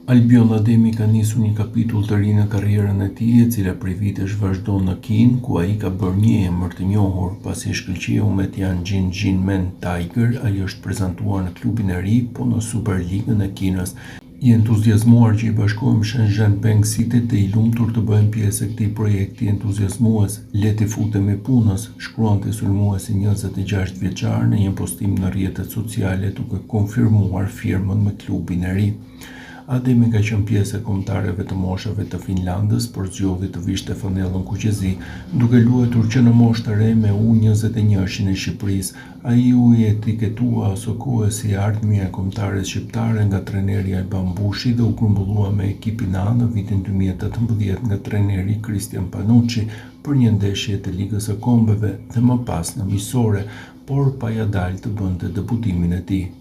Albion Ademi ka nisur një kapitull të ri në karrierën e tij, e cila prej vitesh vazhdon në Kin, ku ai ka bërë një emër të njohur. Pasi shkëlqeu me Tianjin Jinmen Tiger, ai është prezantuar në klubin e ri, po në Superligën e Kinës. I entuziazmuar që i bashkohem Shenzhen Bank City dhe i lumtur të bëhem pjesë e këtij projekti entuziazmues. Le t'i futemi punës, shkruante sulmuesi 26 vjeçar në një postim në rrjetet sociale duke konfirmuar firmën me klubin e ri. Ademi ka qenë pjesë e kombëtarëve të moshave të Finlandës, por zgjodhi të vishte fanellën kuqezi, duke luajtur që në moshë të re me U21-shin e Shqipërisë. Ai u etiketua asokohë si ardhmja e kombëtares shqiptare nga trajneri Alban Bushi dhe u grumbullua me ekipin A në vitin 2018 nga trajneri Cristian Panucci për një ndeshje të Ligës së Kombeve dhe më pas në miqësore, por pa ja dalë të bënte debutimin e tij.